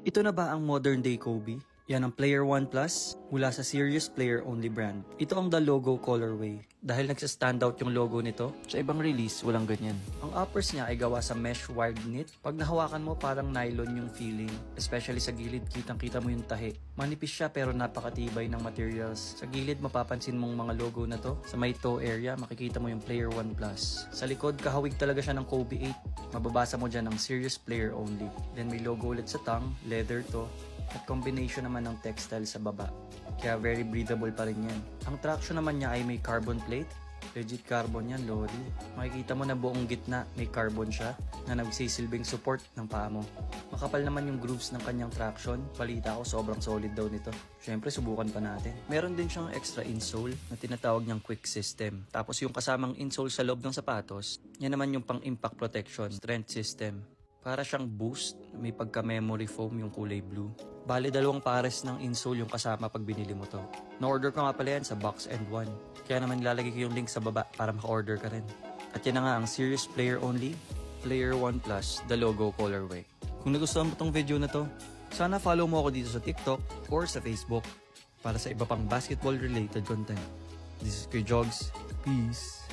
Ito na ba ang modern day Kobe? Yan ang Player 1 Plus mula sa Serious Player Only brand. Ito ang the logo colorway. Dahil nagsa-standout yung logo nito, sa ibang release walang ganyan. Ang uppers niya ay gawa sa mesh wired knit. Pag nahawakan mo parang nylon yung feeling. Especially sa gilid, kitang-kita mo yung tahi. Manipis siya pero napakatibay ng materials. Sa gilid mapapansin mong mga logo na to. Sa may toe area makikita mo yung Player 1 Plus. Sa likod kahawig talaga siya ng Kobe 8. Mababasa mo dyan ng Serious Player Only. Then may logo ulit sa tongue, leather to. At combination naman ng textile sa baba. Kaya very breathable pa rin yan. Ang traction naman niya ay may carbon plate. Legit carbon yan, lodi. Makikita mo na buong gitna may carbon siya na nagsisilbing support ng paa mo. Makapal naman yung grooves ng kanyang traction. Balita ko sobrang solid daw nito. Syempre subukan pa natin. Meron din siyang extra insole na tinatawag niyang quick system. Tapos yung kasamang insole sa loob ng sapatos, yan naman yung pang impact protection, strength system. Para siyang boost, may pagka-memory foam yung kulay blue. Bale, 2 pares ng insole yung kasama pag binili mo to. Na-order ko nga pala yan sa Box and One. Kaya naman ilalagay ko yung link sa baba para maka-order ka rin. At yan na nga ang Serious Player Only, Player 1 Plus, the logo colorway. Kung nagustuhan mo tong video na to, sana follow mo ako dito sa TikTok or sa Facebook para sa iba pang basketball related content. This is Kuya Jogs. Peace!